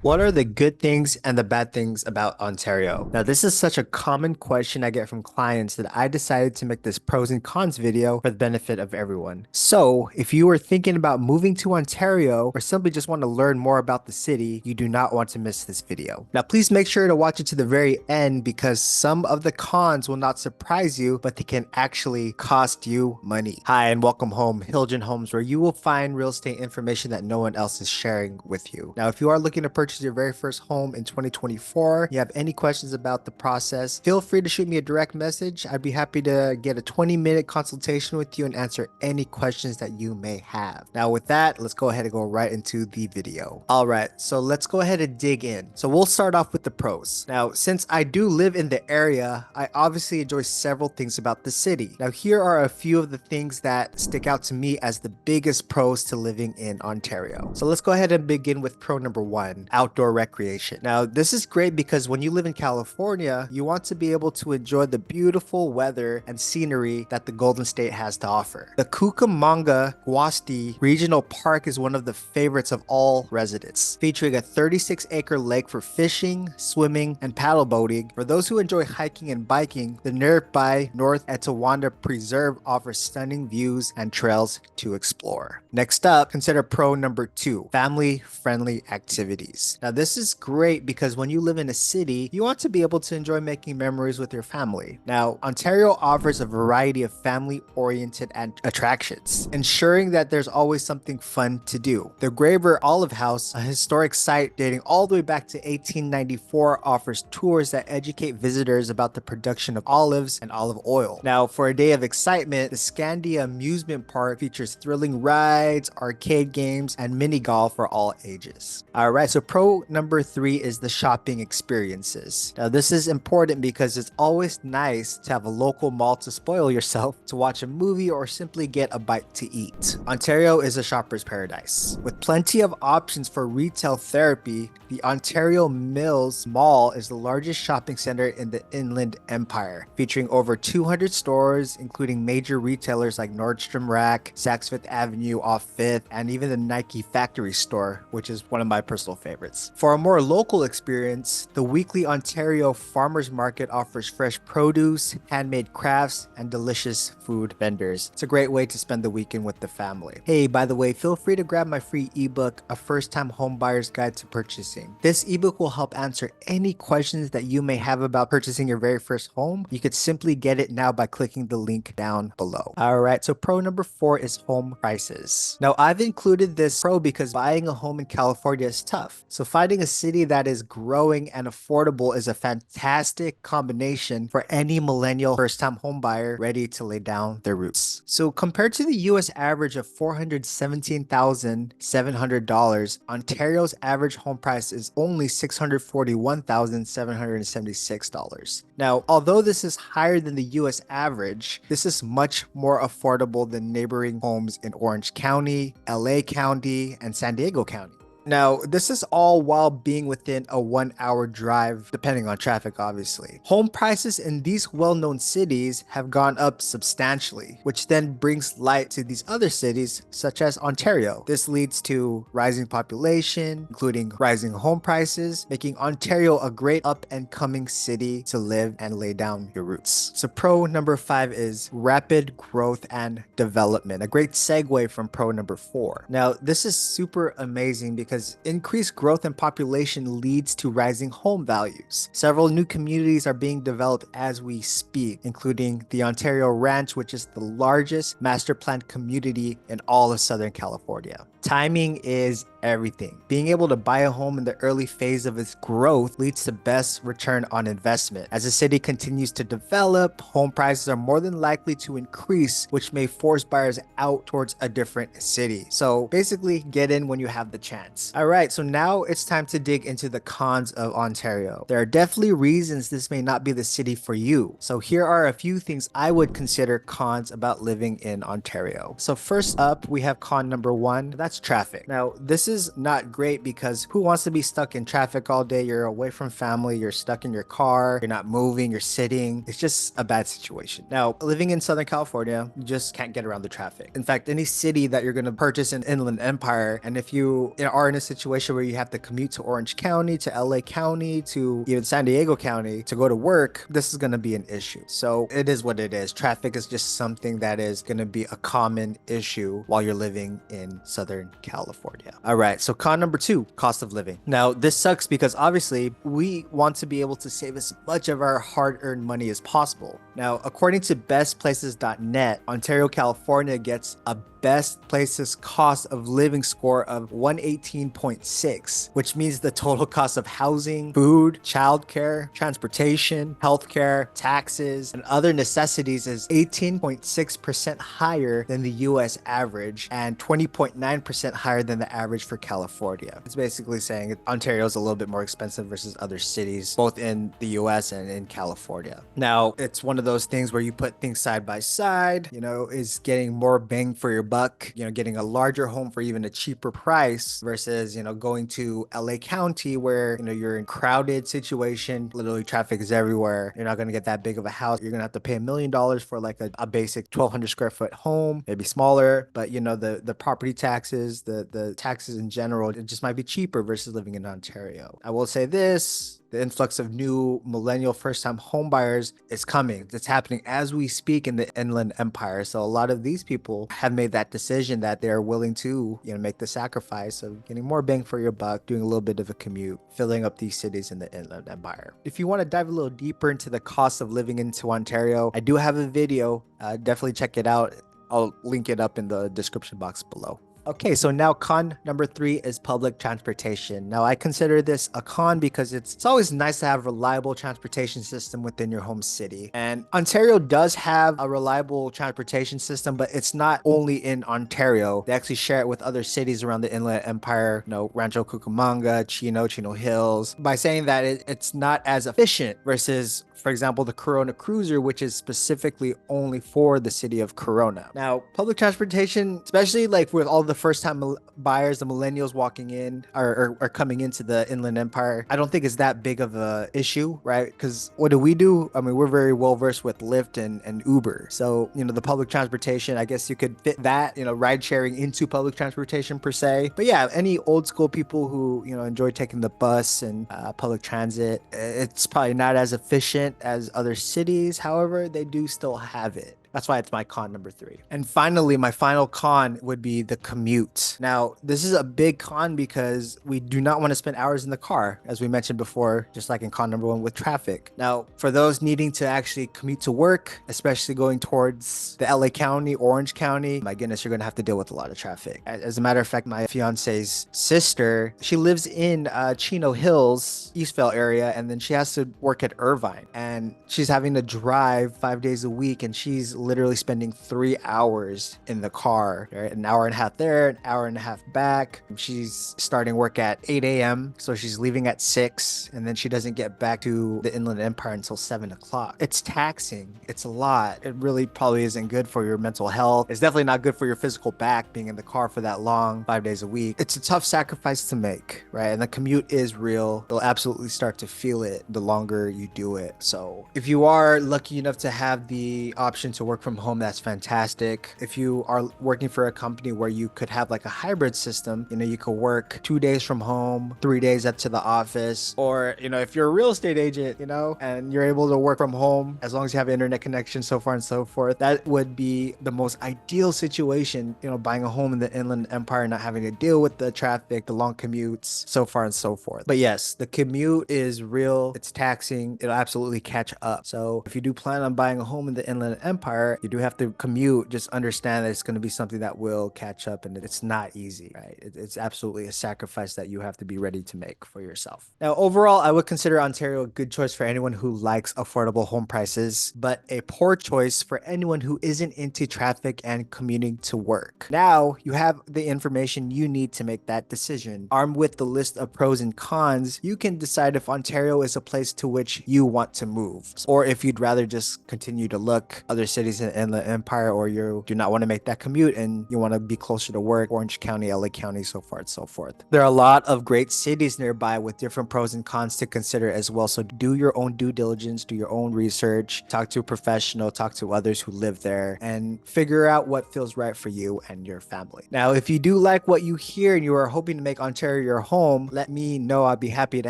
What are the good things and the bad things about Ontario? Now, this is such a common question I get from clients that I decided to make this pros and cons video for the benefit of everyone. So, if you are thinking about moving to Ontario or simply just want to learn more about the city, you do not want to miss this video. Now, please make sure to watch it to the very end because some of the cons will not surprise you, but they can actually cost you money. Hi, and welcome home, Hiljin Homes, where you will find real estate information that no one else is sharing with you. Now, if you are looking to purchase your very first home in 2024, you have any questions about the process, feel free to shoot me a direct message. I'd be happy to get a 20-minute consultation with you and answer any questions that you may have. Now, with that, let's go ahead and go right into the video. All right, so let's go ahead and dig in. So we'll start off with the pros. Now, since I do live in the area, I obviously enjoy several things about the city. Now, here are a few of the things that stick out to me as the biggest pros to living in Ontario. So let's go ahead and begin with pro number one, outdoor recreation. Now, this is great because when you live in California, you want to be able to enjoy the beautiful weather and scenery that the Golden State has to offer. The Cucamonga Guasti Regional Park is one of the favorites of all residents, featuring a 36-acre lake for fishing, swimming, and paddle boating. For those who enjoy hiking and biking, the nearby North Etiwanda Preserve offers stunning views and trails to explore. Next up, consider pro number two, family-friendly activities. Now, this is great because when you live in a city, you want to be able to enjoy making memories with your family. Now, Ontario offers a variety of family-oriented attractions, ensuring that there's always something fun to do. The Graver Olive House, a historic site dating all the way back to 1894, offers tours that educate visitors about the production of olives and olive oil. Now, for a day of excitement, the Scandia Amusement Park features thrilling rides, arcade games, and mini golf for all ages. All right, so pro number three is the shopping experiences. Now, this is important because it's always nice to have a local mall to spoil yourself, to watch a movie, or simply get a bite to eat. Ontario is a shopper's paradise. With plenty of options for retail therapy, the Ontario Mills Mall is the largest shopping center in the Inland Empire, featuring over 200 stores, including major retailers like Nordstrom Rack, Saks Fifth Avenue off Fifth, and even the Nike Factory Store, which is one of my personal favorites. For a more local experience, the weekly Ontario Farmers Market offers fresh produce, handmade crafts, and delicious food vendors. It's a great way to spend the weekend with the family. Hey, by the way, feel free to grab my free ebook, A First-Time Homebuyer's Guide to Purchasing. This ebook will help answer any questions that you may have about purchasing your very first home. You could simply get it now by clicking the link down below. All right, so pro number four is home prices. Now, I've included this pro because buying a home in California is tough. So finding a city that is growing and affordable is a fantastic combination for any millennial first-time homebuyer ready to lay down their roots. So compared to the US average of $417,700, Ontario's average home price is only $641,776. Now, although this is higher than the US average, this is much more affordable than neighboring homes in Orange County, LA County, and San Diego County. Now, this is all while being within a 1 hour drive, depending on traffic, obviously. Home prices in these well-known cities have gone up substantially, which then brings light to these other cities, such as Ontario. This leads to rising population, including rising home prices, making Ontario a great up-and-coming city to live and lay down your roots. So pro number five is rapid growth and development, a great segue from pro number four. Now, this is super amazing because increased growth and population leads to rising home values. Several new communities are being developed as we speak, including the Ontario Ranch, which is the largest master planned community in all of Southern California. Timing is everything. Being able to buy a home in the early phase of its growth leads to best return on investment. As the city continues to develop, home prices are more than likely to increase, which may force buyers out towards a different city. So basically, get in when you have the chance. All right, so now it's time to dig into the cons of Ontario. There are definitely reasons this may not be the city for you. So here are a few things I would consider cons about living in Ontario. So first up, we have con number one, that's traffic. Now, this this is not great because who wants to be stuck in traffic all day? You're away from family, you're stuck in your car, you're not moving, you're sitting. It's just a bad situation. Now, living in Southern California, you just can't get around the traffic. In fact, any city that you're going to purchase in Inland Empire, and if you are in a situation where you have to commute to Orange County, to LA County, to even San Diego County to go to work, this is going to be an issue. So it is what it is. Traffic is just something that is going to be a common issue while you're living in Southern California. All right, so con number 2, cost of living. Now, this sucks because obviously we want to be able to save as much of our hard-earned money as possible. Now, according to bestplaces.net, Ontario, California gets a best places cost of living score of 118.6, which means the total cost of housing, food, childcare, transportation, healthcare, taxes, and other necessities is 18.6% higher than the US average and 20.9% higher than the average for California. It's basically saying Ontario is a little bit more expensive versus other cities, both in the US and in California. Now, it's one of those things where you put things side by side, is getting more bang for your buck, getting a larger home for even a cheaper price versus, going to LA County where, you're in crowded situation, literally traffic is everywhere. You're not going to get that big of a house. You're going to have to pay $1 million for like a basic 1,200 square foot home, maybe smaller, but the property taxes, the taxes in general, it just might be cheaper versus living in Ontario. I will say this. The influx of new millennial first-time homebuyers is coming. It's happening as we speak in the Inland Empire. So a lot of these people have made that decision that they're willing to, make the sacrifice of getting more bang for your buck, doing a little bit of a commute, filling up these cities in the Inland Empire. If you want to dive a little deeper into the cost of living into Ontario, I do have a video. Definitely check it out. I'll link it up in the description box below. Okay, so now con number 3 is public transportation. Now, I consider this a con because it's always nice to have a reliable transportation system within your home city. And Ontario does have a reliable transportation system, but it's not only in Ontario. They actually share it with other cities around the Inland Empire, Rancho Cucamonga, Chino Hills. By saying that, it's not as efficient versus, for example, the Corona Cruiser, which is specifically only for the city of Corona. Now, public transportation, especially like with all the first-time buyers, the millennials walking in or coming into the Inland Empire, I don't think it's that big of a issue, right? Because what do? I mean, we're very well versed with Lyft and Uber. So, the public transportation, I guess you could fit that, ride sharing into public transportation per se. But yeah, any old school people who, enjoy taking the bus and public transit, it's probably not as efficient as other cities. However, they do still have it. That's why it's my con number 3. And finally, my final con would be the commute. Now, this is a big con because we do not want to spend hours in the car, as we mentioned before, just like in con number 1 with traffic. Now, for those needing to actually commute to work, especially going towards the LA County, Orange County, my goodness, you're going to have to deal with a lot of traffic. As a matter of fact, my fiance's sister, she lives in Chino Hills, Eastvale area, and then she has to work at Irvine. And she's having to drive 5 days a week, and she's literally spending 3 hours in the car, right? An hour and a half there, an hour and a half back. She's starting work at 8 a.m. So she's leaving at 6, and then she doesn't get back to the Inland Empire until 7 o'clock. It's taxing. It's a lot. It really probably isn't good for your mental health. It's definitely not good for your physical back being in the car for that long, 5 days a week. It's a tough sacrifice to make, right? And the commute is real. You'll absolutely start to feel it the longer you do it. So if you are lucky enough to have the option to work from home, that's fantastic. If you are working for a company where you could have like a hybrid system, you could work 2 days from home, 3 days up to the office, or if you're a real estate agent, and you're able to work from home as long as you have internet connection, so far and so forth, that would be the most ideal situation, buying a home in the Inland Empire, not having to deal with the traffic, the long commutes, so far and so forth. But yes, the commute is real. It's taxing. It'll absolutely catch up. So if you do plan on buying a home in the Inland Empire, you do have to commute. Just understand that it's going to be something that will catch up, and it's not easy, right? It's absolutely a sacrifice that you have to be ready to make for yourself. Now, overall, I would consider Ontario a good choice for anyone who likes affordable home prices, but a poor choice for anyone who isn't into traffic and commuting to work. Now, you have the information you need to make that decision. Armed with the list of pros and cons, you can decide if Ontario is a place to which you want to move, or if you'd rather just continue to look. Other cities cities in the Inland Empire, or you do not want to make that commute and you want to be closer to work, Orange County, LA County, so far and so forth. There are a lot of great cities nearby with different pros and cons to consider as well. So do your own due diligence, do your own research, talk to a professional, talk to others who live there, and figure out what feels right for you and your family. Now, if you do like what you hear and you are hoping to make Ontario your home, let me know. I'd be happy to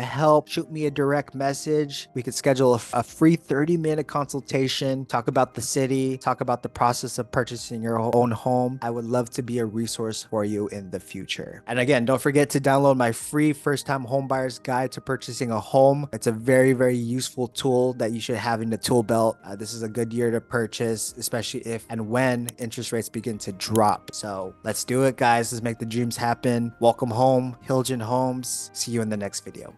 help. Shoot me a direct message. We could schedule a free 30-minute consultation, talk about the city, talk about the process of purchasing your own home. I would love to be a resource for you in the future. And again, don't forget to download my free first-time homebuyer's guide to purchasing a home. It's a very, very useful tool that you should have in the tool belt. This is a good year to purchase, especially if and when interest rates begin to drop. So let's do it, guys. Let's make the dreams happen. Welcome home, Hiljin Homes. See you in the next video.